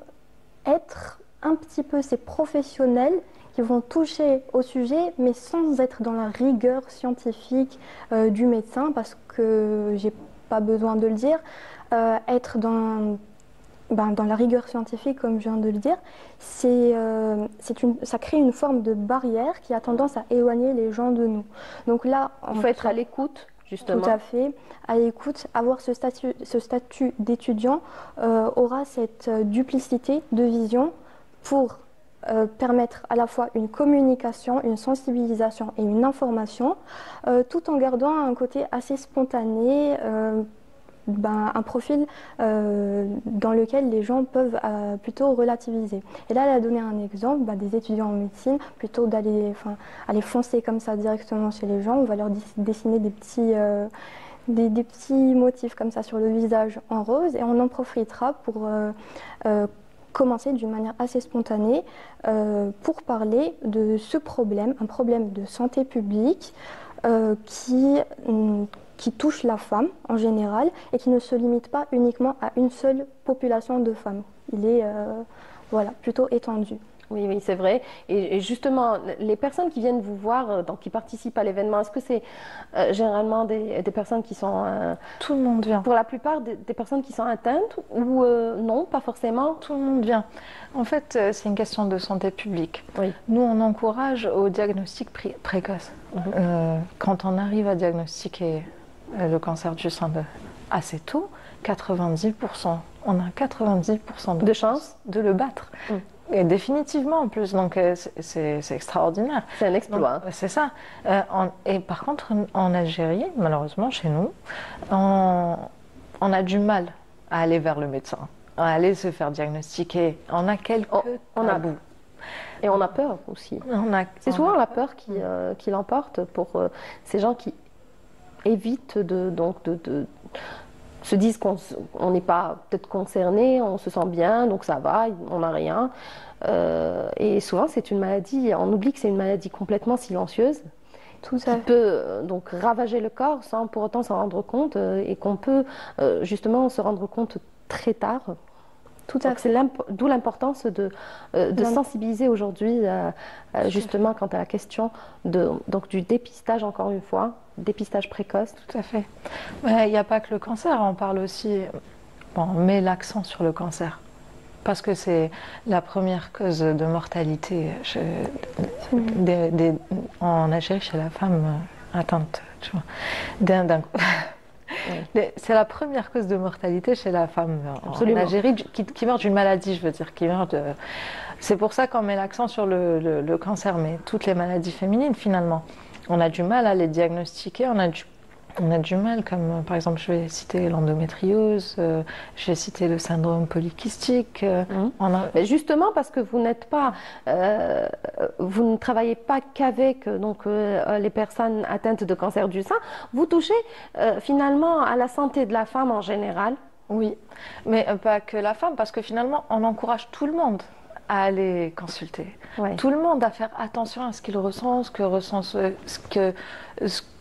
être un petit peu ces professionnels qui vont toucher au sujet, mais sans être dans la rigueur scientifique du médecin, parce que j'ai pas besoin de le dire. Être dans la rigueur scientifique, comme je viens de le dire, ça crée une forme de barrière qui a tendance à éloigner les gens de nous. Donc là, Il faut être à l'écoute, justement. Tout à fait, à l'écoute. Avoir ce statut d'étudiant aura cette duplicité de vision pour permettre à la fois une communication, une sensibilisation et une information, tout en gardant un côté assez spontané, un profil dans lequel les gens peuvent plutôt relativiser. Et là, elle a donné un exemple des étudiants en médecine, plutôt d'aller aller foncer comme ça directement chez les gens, on va leur dessiner des petits motifs comme ça sur le visage en rose, et on en profitera pour commencer d'une manière assez spontanée pour parler de ce problème, un problème de santé publique qui touche la femme en général et qui ne se limite pas uniquement à une seule population de femmes. Il est plutôt étendu. Oui, oui, c'est vrai. Et justement, les personnes qui viennent vous voir, donc qui participent à l'événement, est-ce que c'est généralement des personnes qui sont... Tout le monde vient. Pour la plupart, des personnes qui sont atteintes ou non, pas forcément? Tout le monde vient. En fait, c'est une question de santé publique. Oui. Nous, on encourage au diagnostic précoce. Quand on arrive à diagnostiquer le cancer du sein assez tôt, 90%, on a 90% de chance de le battre. Et définitivement en plus, donc c'est extraordinaire. C'est un exploit. C'est ça. Et par contre, en Algérie, malheureusement chez nous, on a du mal à aller vers le médecin, à aller se faire diagnostiquer. On a quelques tabous. Et on a peur aussi. C'est souvent la peur qui l'emporte pour ces gens qui évitent de se disent qu'on n'est pas peut-être concerné, on se sent bien, donc ça va, on n'a rien. Et souvent, c'est une maladie, on oublie que c'est une maladie complètement silencieuse, qui peut donc ravager le corps sans pour autant s'en rendre compte, et qu'on peut justement se rendre compte très tard. D'où l'importance de sensibiliser aujourd'hui justement quant à la question du dépistage, encore une fois, dépistage précoce. Tout à fait. Il n'y a pas que le cancer, on parle aussi, on met l'accent sur le cancer, parce que c'est la première cause de mortalité en Algérie chez la femme atteinte, tu vois, c'est la première cause de mortalité chez la femme en Algérie qui meurt d'une maladie, je veux dire, qui meurt de... C'est pour ça qu'on met l'accent sur le cancer, mais toutes les maladies féminines finalement. On a du mal à les diagnostiquer, on a du mal, comme par exemple, je vais citer l'endométriose, je vais citer le syndrome polykystique. Mais justement, parce que vous ne travaillez pas qu'avec les personnes atteintes de cancer du sein, vous touchez finalement à la santé de la femme en général. Oui, mais pas que la femme, parce que finalement, on encourage tout le monde à aller consulter. Ouais. Tout le monde à faire attention à ce qu'il ressent,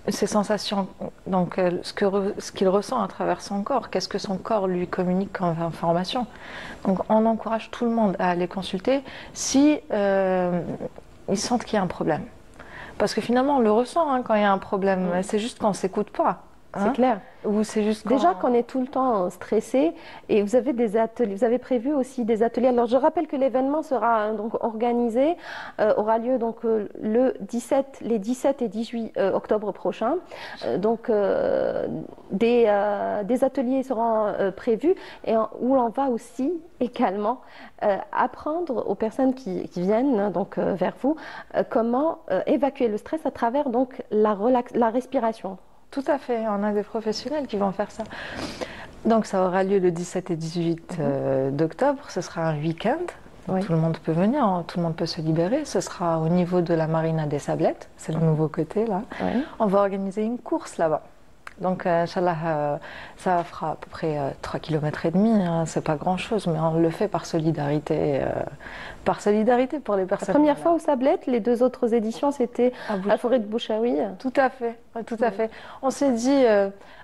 ses sensations, donc ce qu'il ressent à travers son corps, qu'est-ce que son corps lui communique comme information. Donc on encourage tout le monde à aller consulter si ils sentent qu'il y a un problème. Parce que finalement on le ressent quand il y a un problème, c'est juste qu'on ne s'écoute pas. C'est clair. Ou c'est juste déjà qu'on est tout le temps stressé, et vous avez des ateliers, vous avez prévu aussi des ateliers. Alors je rappelle que l'événement sera donc organisé, aura lieu donc les 17 et 18 octobre prochains. Donc des ateliers seront prévus et où l'on va aussi également apprendre aux personnes qui viennent donc vers vous comment évacuer le stress à travers donc la respiration. Tout à fait, on a des professionnels qui vont faire ça. Donc ça aura lieu le 17 et 18 d'octobre, ce sera un week-end, tout le monde peut venir, tout le monde peut se libérer. Ce sera au niveau de la Marina des Sablettes, c'est le nouveau côté là. On va organiser une course là-bas. Donc, Inch'Allah, ça fera à peu près 3,5 km, c'est pas grand-chose, mais on le fait par solidarité pour les personnes. La première fois au Sablette, les deux autres éditions, c'était à la forêt de Bouchaoui. Tout à fait, tout à fait. On s'est dit,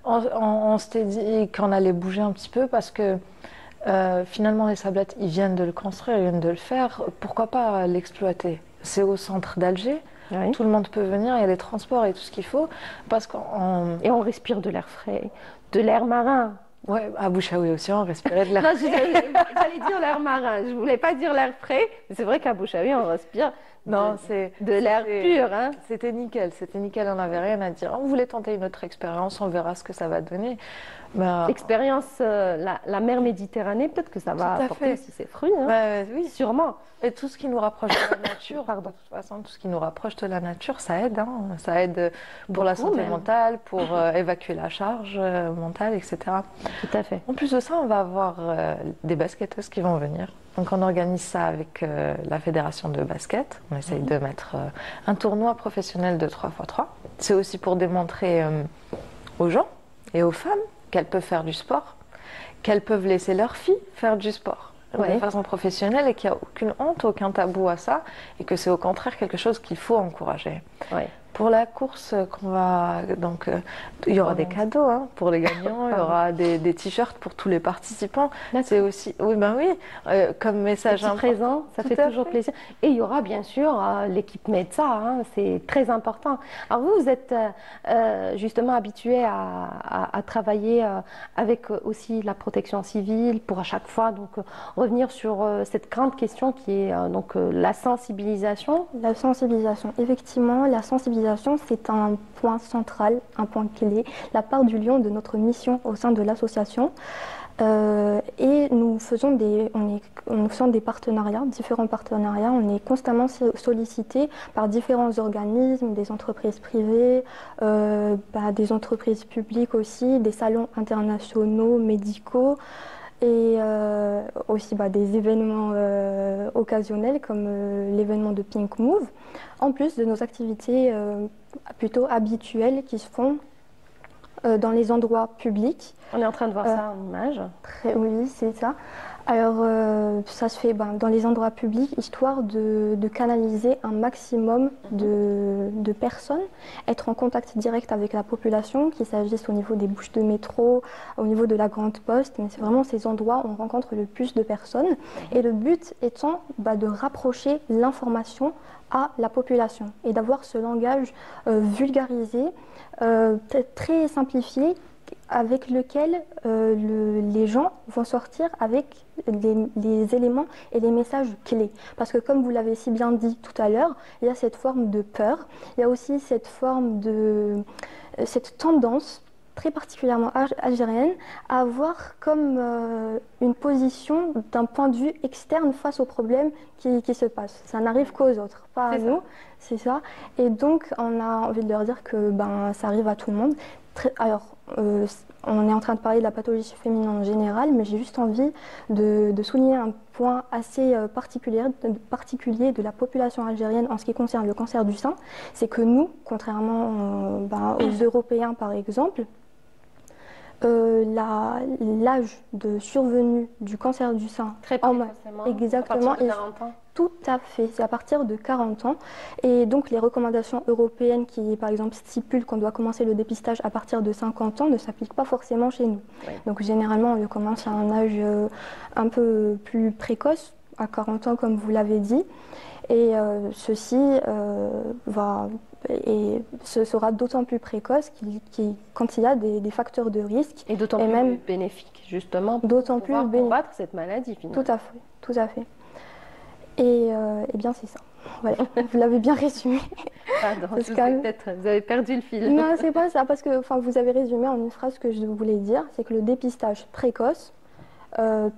on s'était dit qu'on allait bouger un petit peu parce que finalement, les Sablettes, ils viennent de le construire, ils viennent de le faire, pourquoi pas l'exploiter? C'est au centre d'Alger. Oui. Tout le monde peut venir, il y a les transports et tout ce qu'il faut. Parce qu'on... Et on respire de l'air frais, de l'air marin. Ouais, à Bouchaoui aussi, on respirait de l'air Non, j'allais dire l'air marin, je voulais pas dire l'air frais, mais c'est vrai qu'à Bouchaoui, on respire Non, de l'air pur. Hein. C'était nickel, on n'avait rien à dire. On voulait tenter une autre expérience, on verra ce que ça va donner. L'expérience, la mer Méditerranée, peut-être que ça va apporter aussi ses fruits. Hein. Oui, sûrement. Et tout ce qui nous rapproche de la nature, de toute façon, tout ce qui nous rapproche de la nature, ça aide. Hein. Ça aide pour la santé mentale, pour évacuer la charge mentale, etc. Tout à fait. En plus de ça, on va avoir des basketteuses qui vont venir. Donc on organise ça avec la fédération de basket. On essaye de mettre un tournoi professionnel de 3x3. C'est aussi pour démontrer aux gens et aux femmes qu'elles peuvent faire du sport, qu'elles peuvent laisser leurs filles faire du sport de façon professionnelle et qu'il n'y a aucune honte, aucun tabou à ça et que c'est au contraire quelque chose qu'il faut encourager. Ouais. Pour la course qu'on va... Donc, il y aura des cadeaux hein, pour les gagnants, il y aura des t-shirts pour tous les participants. C'est aussi... Oui, comme message... Un présent, ça fait toujours plaisir. Et il y aura bien sûr l'équipe MEDSA, hein, c'est très important. Alors vous êtes justement habitué à travailler avec aussi la protection civile pour à chaque fois donc, revenir sur cette grande question qui est la sensibilisation. La sensibilisation, effectivement, la sensibilisation c'est un point central, un point clé, la part du lion de notre mission au sein de l'association. Et nous faisons des partenariats, différents partenariats. On est constamment sollicité par différents organismes, des entreprises privées, des entreprises publiques aussi, des salons internationaux, médicaux. Et aussi des événements occasionnels comme l'événement de Pink Move, en plus de nos activités plutôt habituelles qui se font dans les endroits publics. On est en train de voir ça en image. Oui, c'est ça. Alors, ça se fait dans les endroits publics, histoire de canaliser un maximum de personnes, être en contact direct avec la population, qu'il s'agisse au niveau des bouches de métro, au niveau de la Grande Poste, mais c'est vraiment ces endroits où on rencontre le plus de personnes. Et le but étant de rapprocher l'information à la population et d'avoir ce langage vulgarisé, très simplifié, avec lequel les gens vont sortir avec les éléments et les messages clés. Parce que comme vous l'avez si bien dit tout à l'heure, il y a cette forme de peur, il y a aussi cette tendance très particulièrement algérienne à avoir comme une position d'un point de vue externe face aux problèmes qui se passent. Ça n'arrive qu'aux autres, pas à nous, c'est ça. Et donc on a envie de leur dire que ça arrive à tout le monde. Alors, on est en train de parler de la pathologie féminine en général, mais j'ai juste envie de souligner un point assez particulier de la population algérienne en ce qui concerne le cancer du sein. C'est que nous, contrairement aux Européens par exemple, l'âge de survenue du cancer du sein, très précocement, exactement, à partir de 40 ans. Tout à fait, c'est à partir de 40 ans. Et donc les recommandations européennes qui, par exemple, stipulent qu'on doit commencer le dépistage à partir de 50 ans ne s'appliquent pas forcément chez nous. Oui. Donc généralement, on le commence à un âge un peu plus précoce, à 40 ans comme vous l'avez dit. Et ceci ce sera d'autant plus précoce quand il y a des facteurs de risque. Et d'autant plus même bénéfique, justement, pour pouvoir combattre cette maladie, finalement. Tout à fait. Et bien, c'est ça. Voilà, vous l'avez bien résumé. Pardon, vous avez perdu le fil. Non, c'est pas ça, parce que vous avez résumé en une phrase que je voulais dire, c'est que le dépistage précoce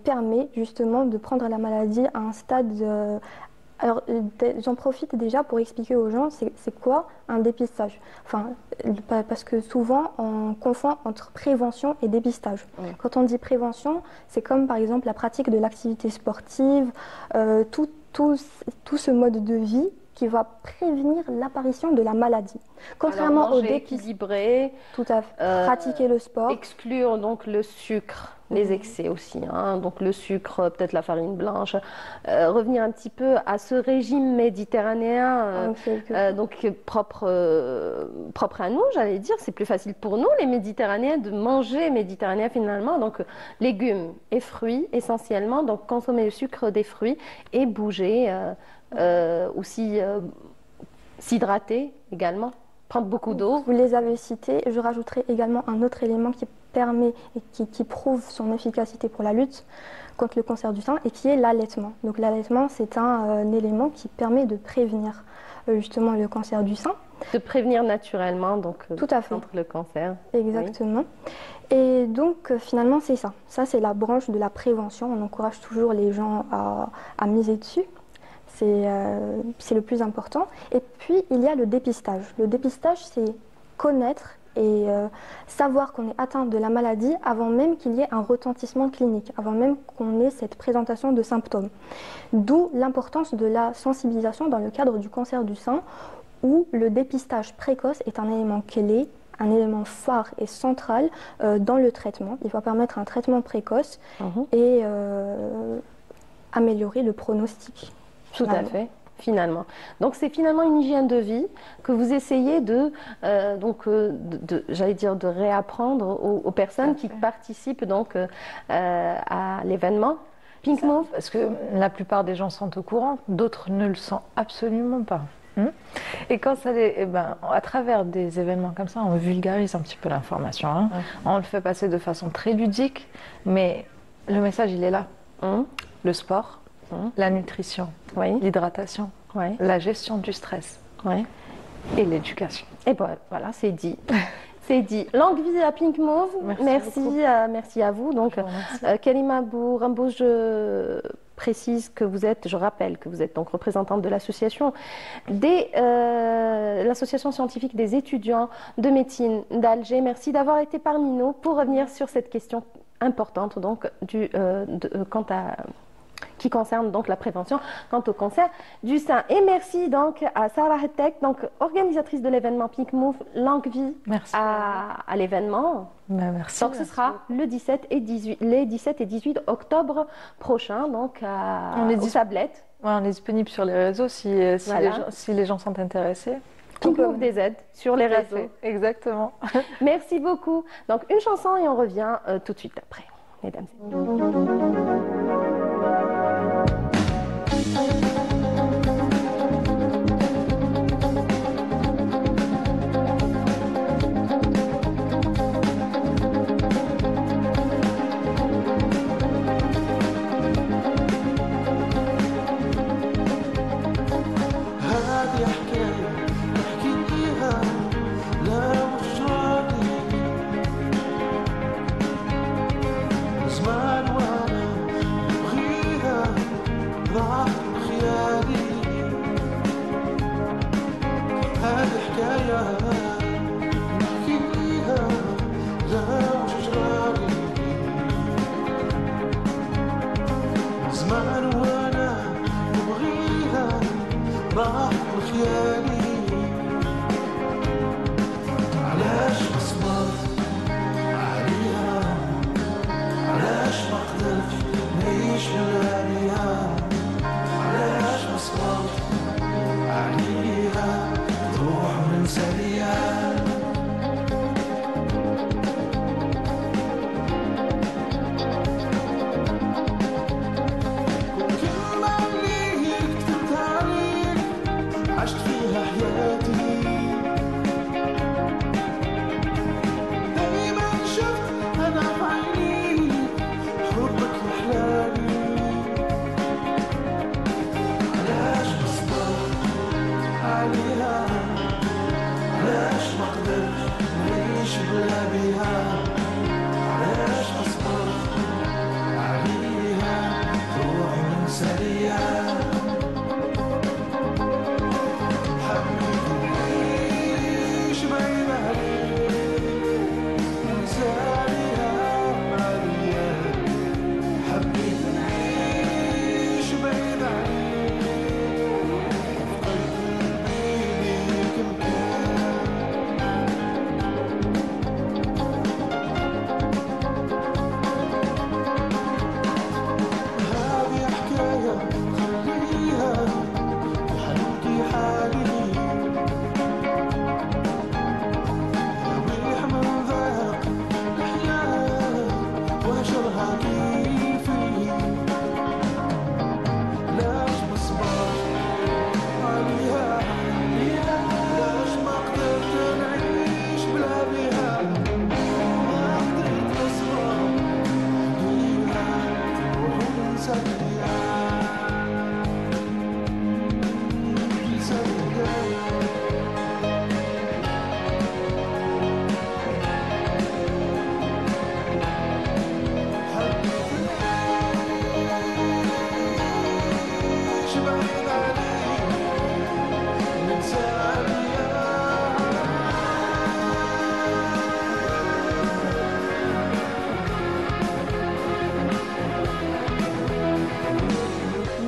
permet justement de prendre la maladie à un stade... Alors, j'en profite déjà pour expliquer aux gens c'est quoi un dépistage. Parce que souvent, on confond entre prévention et dépistage. Oui. Quand on dit prévention, c'est comme par exemple la pratique de l'activité sportive, tout ce mode de vie qui va prévenir l'apparition de la maladie. Contrairement au équilibré, tout à fait, pratiquer le sport. Exclure donc le sucre, les excès aussi, hein, donc le sucre, peut-être la farine blanche, revenir un petit peu à ce régime méditerranéen, donc propre à nous, j'allais dire, c'est plus facile pour nous les Méditerranéens de manger méditerranéen finalement, donc légumes et fruits essentiellement, donc consommer le sucre des fruits et bouger aussi S'hydrater également, prendre beaucoup d'eau. Vous les avez cités. Je rajouterai également un autre élément qui permet et qui prouve son efficacité pour la lutte contre le cancer du sein et qui est l'allaitement. Donc l'allaitement, c'est un élément qui permet de prévenir justement le cancer du sein. De prévenir naturellement donc, Tout à fait. contre le cancer. Exactement. Oui. Et donc finalement, c'est ça. Ça, c'est la branche de la prévention. On encourage toujours les gens à miser dessus. C'est le plus important. Et puis, il y a le dépistage. Le dépistage, c'est connaître et savoir qu'on est atteint de la maladie avant même qu'il y ait un retentissement clinique, avant même qu'on ait cette présentation de symptômes. D'où l'importance de la sensibilisation dans le cadre du cancer du sein, où le dépistage précoce est un élément clé, un élément phare et central dans le traitement. Il va permettre un traitement précoce et améliorer le pronostic. Tout à fait, finalement. Donc c'est finalement une hygiène de vie que vous essayez j'allais dire, de réapprendre aux personnes qui participent donc à l'événement Pink Move. Parce que la plupart des gens sont au courant, d'autres ne le sont absolument pas. Et quand ça à travers des événements comme ça, on vulgarise un petit peu l'information. Hein. On le fait passer de façon très ludique, mais le message, il est là. Le sport, la nutrition, l'hydratation, la gestion du stress et l'éducation. Et voilà, c'est dit. C'est dit. Longue vie à Pink Move. Merci à vous. Donc, Karima Bourambo, je précise que je rappelle que vous êtes donc représentante de l'association l'association scientifique des étudiants de médecine d'Alger. Merci d'avoir été parmi nous pour revenir sur cette question importante donc qui concerne donc la prévention quant au cancer du sein. Et merci donc à Sarah Hettek, donc organisatrice de l'événement Pink Move, longue vie à l'événement. Merci. Donc ce sera les 17 et 18 octobre prochain, donc aux tablettes. On est disponible sur les réseaux si les gens sont intéressés. Pink Move des aides sur les réseaux. Exactement. Merci beaucoup. Donc une chanson et on revient tout de suite après, mesdames et messieurs. زمان وانا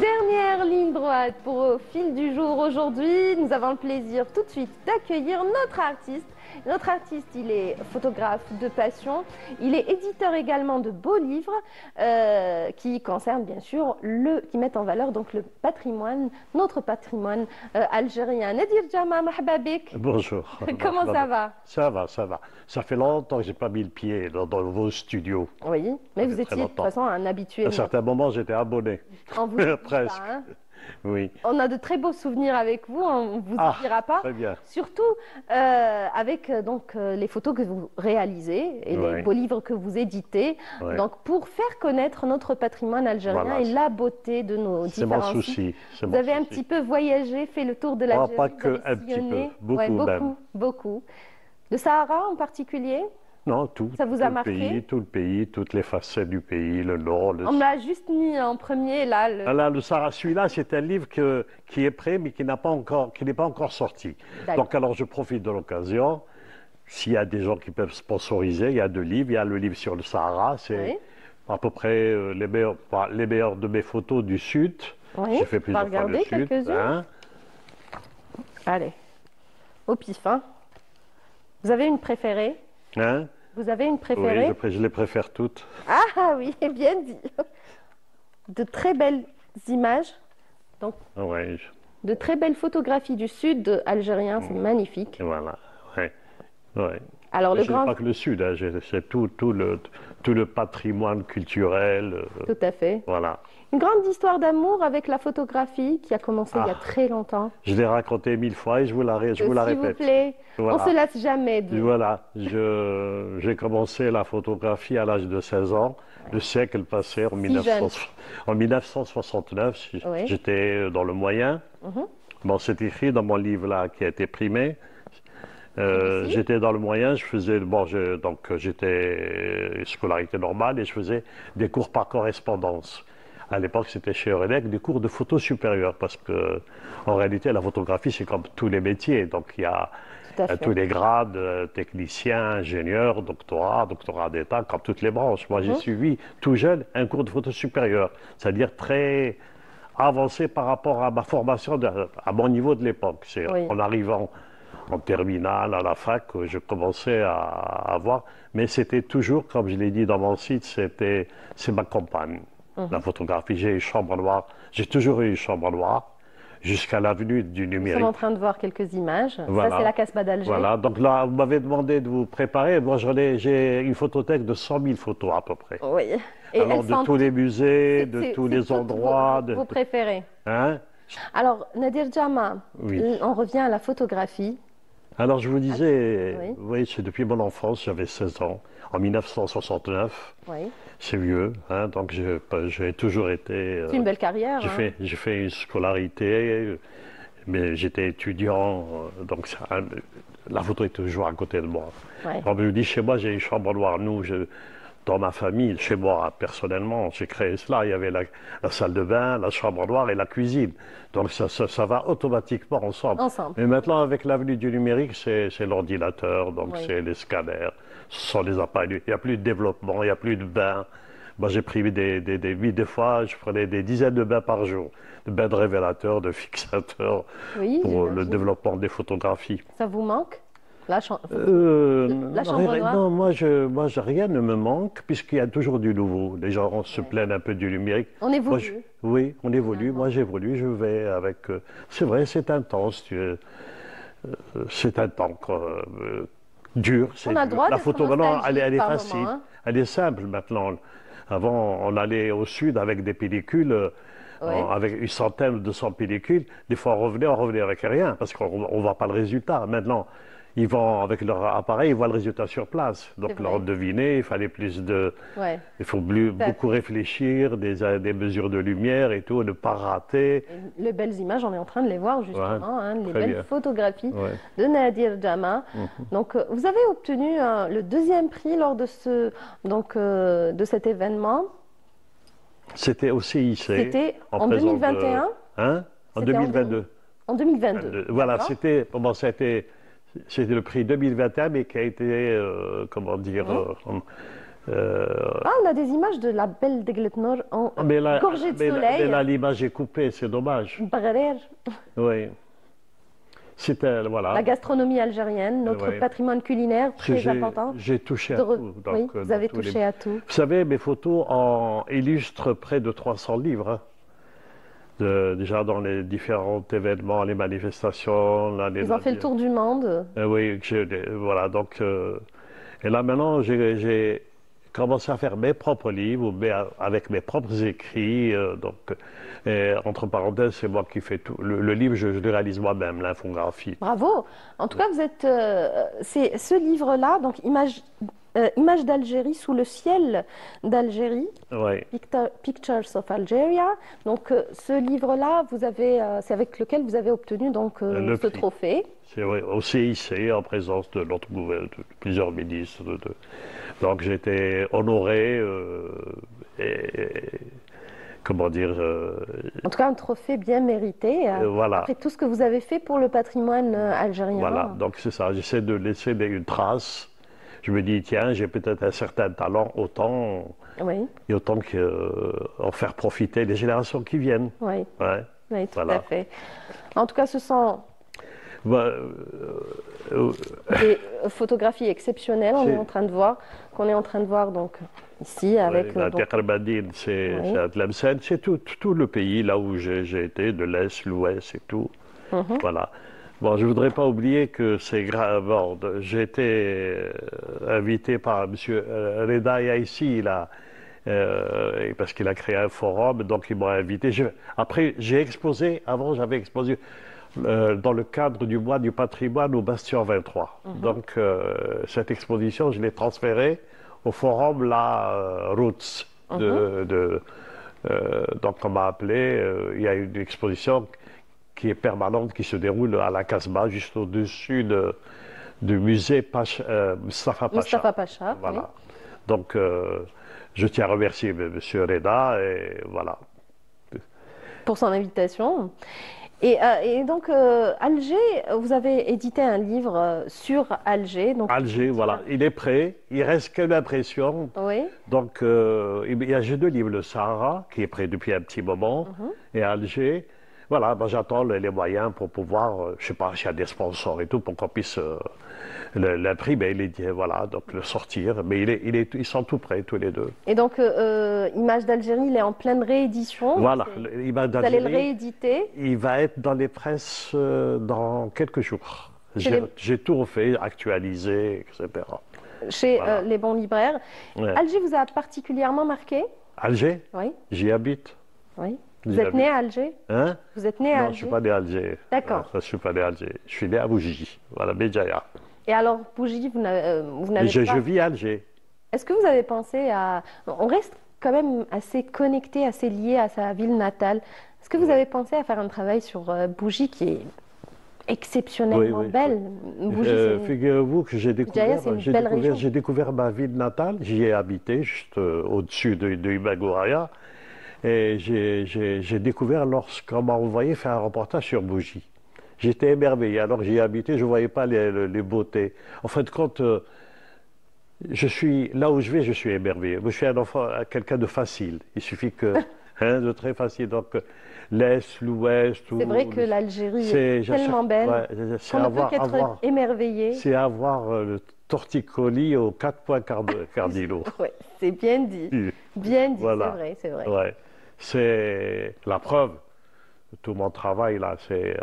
Dernière ligne droite pour au fil du jour aujourd'hui. Nous avons le plaisir tout de suite d'accueillir notre artiste. Notre artiste, il est photographe de passion. Il est éditeur également de beaux livres qui concernent bien sûr qui mettent en valeur donc le patrimoine, notre patrimoine algérien. Nadir Djama, marhaba bik. Bonjour. Comment ça va? Ça va, ça va. Ça fait longtemps que je n'ai pas mis le pied dans vos studios. Oui, mais vous étiez de toute façon un habitué. À un certain moment, j'étais abonné. On vous oublie Presque. pas, hein. Oui. On a de très beaux souvenirs avec vous, on ne vous oubliera pas. Très bien. Surtout avec donc, les photos que vous réalisez et les beaux livres que vous éditez. Ouais. Donc pour faire connaître notre patrimoine algérien Voilà. et la beauté de nos C'est différents mon sites. souci. Vous avez un petit peu voyagé, fait le tour de l'Algérie. pas vous que avez un petit sillonné. peu, beaucoup Ouais, même. beaucoup. Le Sahara en particulier? Non, tout. Ça vous a tout marqué? le pays, tout le pays, toutes les facettes du pays, le nord, le On me l'a juste mis en premier là. Ah là, le Sahara, celui-là, c'est un livre qui est prêt, mais qui n'est pas encore sorti. Donc, alors, je profite de l'occasion. S'il y a des gens qui peuvent sponsoriser, il y a deux livres. Il y a le livre sur le Sahara, c'est à peu près les meilleurs de mes photos du Sud. Oui. J'ai fait plusieurs fois le Sud. Hein. Allez, au pif. Hein. Vous avez une préférée? Hein? Vous avez une préférée? Oui, je les préfère toutes. Ah oui, bien dit. De très belles images, donc de très belles photographies du sud algérien, c'est magnifique. Voilà, ouais. Alors le grand... pas que le sud, hein, c'est tout le patrimoine culturel. Tout à fait. Voilà. Une grande histoire d'amour avec la photographie qui a commencé il y a très longtemps. Je l'ai raconté 1000 fois et je vous la répète. S'il vous plaît, voilà. On ne se lasse jamais. Voilà, j'ai commencé la photographie à l'âge de 16 ans, le siècle passé, en 1969, j'étais dans le moyen. Bon, c'est écrit dans mon livre là qui a été primé. J'étais dans le moyen, j'étais scolarité normale et je faisais des cours par correspondance. À l'époque, c'était chez Eurelec, des cours de photo supérieure, parce que en réalité, la photographie, c'est comme tous les métiers. Donc, il y a tous les grades, technicien, ingénieur, doctorat d'État, comme toutes les branches. Moi, j'ai suivi tout jeune un cours de photo supérieure, c'est-à-dire très avancé par rapport à ma formation, à mon niveau de l'époque. C'est en arrivant en terminale, à la fac, je commençais à voir. Mais c'était toujours, comme je l'ai dit dans mon site, c'est ma compagne. La photographie, j'ai une chambre noire. J'ai toujours eu une chambre noire jusqu'à l'avenue du numérique. Nous sommes en train de voir quelques images. Voilà. Ça, c'est la Casbah d'Alger. Voilà. Donc là, vous m'avez demandé de vous préparer. Moi, j'ai une photothèque de 100 000 photos à peu près. Oui. Et alors, de tous les musées, de tous les endroits. Vos préférés. Hein? Alors, Nadir Djama, on revient à la photographie. Alors, je vous disais, c'est depuis mon enfance, j'avais 16 ans, en 1969. Oui. C'est vieux, hein, donc j'ai toujours été... C'est une belle carrière. J'ai fait une scolarité, mais j'étais étudiant, donc la photo est toujours à côté de moi. Ouais. Comme je vous dis, chez moi, j'ai une chambre noire. Dans ma famille, chez moi, personnellement, j'ai créé cela. Il y avait la salle de bain, la chambre noire et la cuisine. Donc ça va automatiquement ensemble. Mais maintenant, avec l'avenue du numérique, c'est l'ordinateur, donc c'est les scanners, ce sont les appareils. Il n'y a plus de développement, il n'y a plus de bains. Moi, j'ai pris des fois, je prenais des dizaines de bains par jour, de bains de révélateurs, de fixateurs, pour le développement des photographies. Ça vous manque? La chambre noire? Non, moi, rien ne me manque, puisqu'il y a toujours du nouveau. Les gens se plaignent un peu du numérique. On évolue. Oui, on évolue. Moi, j'évolue, je vais avec... c'est vrai, c'est intense. C'est un temps dur. On a le droit la photo, maintenant, elle est facile. Moment, hein. Elle est simple, maintenant. Avant, on allait au sud avec des pellicules... avec une centaine ou 200 pellicules. Des fois, on revenait avec rien, parce qu'on ne voit pas le résultat. Maintenant... Ils vont avec leur appareil, ils voient le résultat sur place. Donc leur deviner, il fallait plus de... Il faut beaucoup réfléchir, des mesures de lumière et tout, ne pas rater. Et les belles images, on est en train de les voir justement, les belles photographies de Nadir Djama. Donc vous avez obtenu le deuxième prix lors de de cet événement. C'était au CIC. C'était en 2021. Hein? En C'était 2022. En 2022. Voilà, D'accord. c'était le prix 2021, mais qui a été, comment dire, Ah, on a des images de la belle Degletnor en mais là, gorgée de mais soleil. là, l'image est coupée, c'est dommage. Bagrer, Oui. C'était, voilà. la gastronomie algérienne, notre Ouais. patrimoine culinaire Parce que très important. j'ai touché à De re- tout. Oui, Donc, vous dans avez tous les- touché à tout. Vous savez, mes photos illustrent près de 300 livres. Hein. Déjà dans les différents événements, les manifestations. Ils ont fait le tour du monde. Oui, voilà. Donc, et là maintenant, j'ai commencé à faire mes propres livres, mais avec mes propres écrits. Et entre parenthèses, c'est moi qui fais tout. Le livre, je le réalise moi-même, l'infographie. Bravo. En tout cas, vous êtes. C'est ce livre-là, donc Images d'Algérie sous le ciel d'Algérie, Oui. Pictures of Algeria. Donc, ce livre-là, c'est avec lequel vous avez obtenu donc Le ce prix. trophée. C'est vrai, au CIC, en présence de notre gouvernement, de plusieurs ministres. Donc j'ai été honoré comment dire, En tout cas, un trophée bien mérité. voilà. Après tout ce que vous avez fait pour le patrimoine algérien. Voilà, donc c'est ça, j'essaie de laisser une trace. Je me dis, tiens, j'ai peut-être un certain talent, autant en faire profiter les générations qui viennent. Oui, Ouais. oui, tout Voilà. à fait. En tout cas, ce sont Bah, des photographies exceptionnelles qu'on est en train de voir donc ici avec la donc, Tekrabadine, c'est Oui. à Tlemcen, c'est tout le pays, là où j'ai été, de l'Est, l'Ouest et tout. Voilà. Bon, je ne voudrais pas oublier que c'est grave. Bon, j'ai été invité par M. Reda Yaissi, là, parce qu'il a créé un forum, donc il m'a invité. Après, j'ai exposé, avant j'avais exposé dans le cadre du mois du patrimoine au Bastion 23. Donc, cette exposition, je l'ai transférée au forum La Roots. Donc, on m'a appelé, il y a une exposition qui est permanente, qui se déroule à la Casbah, juste au-dessus du musée Mustafa Pacha. Mustafa Pacha. Voilà. Oui. Donc, je tiens à remercier M. Reda, et voilà. Pour son invitation. Et donc, Alger, vous avez édité un livre sur Alger. Donc, Alger, voilà, il est prêt, il reste que l'impression. Oui. Donc, j'ai deux livres, le Sahara, qui est prêt depuis un petit moment, et Alger. Voilà, ben, j'attends les moyens pour pouvoir, je ne sais pas s'il y a des sponsors et tout, pour qu'on puisse l'imprimer, voilà, donc le sortir. Mais ils sont tout prêts, tous les deux. Et donc, Images d'Algérie, il est en pleine réédition. Voilà, Vous allez le rééditer. il va être dans les presses dans quelques jours. Chez J'ai tout refait, actualisé, etc. Chez Voilà. les bons libraires. Ouais. Alger vous a particulièrement marqué? Alger, Oui, j'y habite. oui. Vous J'y êtes né habite. à Alger? Hein? Vous êtes né à Non, je Alger? ne suis pas né à Alger. D'accord. Je ne suis pas né à Alger. Je suis né à Bougigi, voilà, Béjaïa. Et alors, Bougie, vous n'avez Mais je pas... vis à Alger. Est-ce que vous avez pensé à... On reste quand même assez connecté, assez lié à sa ville natale. Est-ce que vous avez pensé à faire un travail sur Bougie qui est exceptionnellement Oui, oui, belle? Bougie, c'est- Figurez-vous que Béjaïa, c'est une belle région. j'ai découvert ma ville natale. J'y ai habité, juste au-dessus de Ibagouraya. Et j'ai découvert lorsqu'on m'a envoyé faire un reportage sur Bougie. J'étais émerveillé. Alors j'y ai habité, je ne voyais pas les beautés. En fin de compte, là où je vais, je suis émerveillé. Moi, je suis un enfant, quelqu'un de facile. Il suffit que, de très facile. Donc, l'Est, l'Ouest. C'est vrai que l'Algérie est tellement belle qu'on ne peut qu'être émerveillé. C'est avoir le torticolis aux 4 points cardinaux. Ouais, c'est bien dit. Bien dit, Voilà. c'est vrai. Ouais. C'est la preuve de tout mon travail là.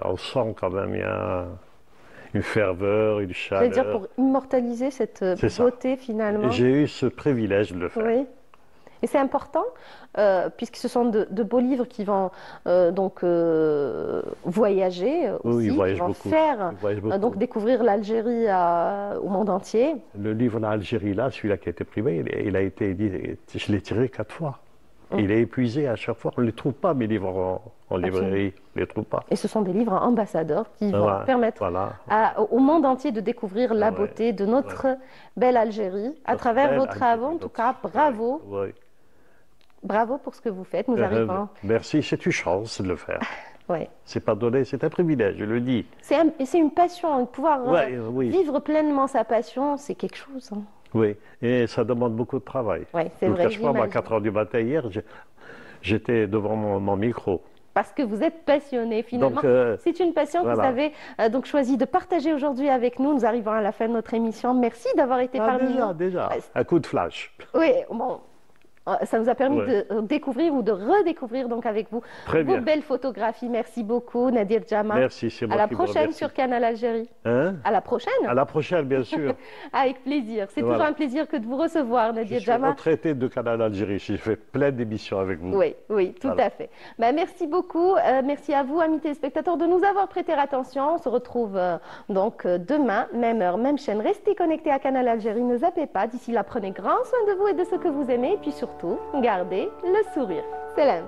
On sent quand même il y a une ferveur, une chaleur. C'est-à-dire pour immortaliser cette beauté finalement. J'ai eu ce privilège de le faire. Oui. Et c'est important, puisque ce sont de beaux livres qui vont voyager aussi, Oui, ils voyagent qui vont beaucoup. faire Ils voyagent beaucoup. donc découvrir l'Algérie au monde entier. Le livre l'Algérie là, celui-là qui a été primé, il a été édité, je l'ai tiré 4 fois. Il est épuisé à chaque fois. On ne les trouve pas, mes livres en librairie. On ne les trouve pas. Et ce sont des livres ambassadeurs qui vont permettre au monde entier de découvrir la beauté de notre belle Algérie à travers vos travaux. En tout cas, bravo. Oui. Bravo pour ce que vous faites. Nous arrivons. Merci, c'est une chance de le faire. Ouais. C'est pas donné, c'est un privilège, je le dis. C'est une passion, de pouvoir Oui. vivre pleinement sa passion, c'est quelque chose. Hein. Oui, et ça demande beaucoup de travail. Ouais, c'est Je ne vrai. vous cache pas, moi, à 4 heures du matin hier, j'étais devant mon micro. Parce que vous êtes passionné, finalement. C'est une passion que vous avez donc choisi de partager aujourd'hui avec nous. Nous arrivons à la fin de notre émission. Merci d'avoir été parmi nous. Déjà, un coup de flash. Oui, bon. Ça nous a permis de découvrir ou de redécouvrir donc avec vous vos belles photographies. Merci beaucoup, Nadir Djama. Merci, c'est moi qui vous remercie. À la prochaine sur Canal Algérie. Hein? À la prochaine. À la prochaine, bien sûr. Avec plaisir. C'est toujours un plaisir que de vous recevoir, Nadir Djama. Je suis retraité de Canal Algérie. J'ai fait plein d'émissions avec vous. Oui, tout à fait. Merci beaucoup. Merci à vous, amis téléspectateurs, de nous avoir prêté attention. On se retrouve donc demain, même heure, même chaîne. Restez connectés à Canal Algérie. Ne zappez pas. D'ici là, prenez grand soin de vous et de ceux que vous aimez. Et puis surtout, gardez le sourire. Salam.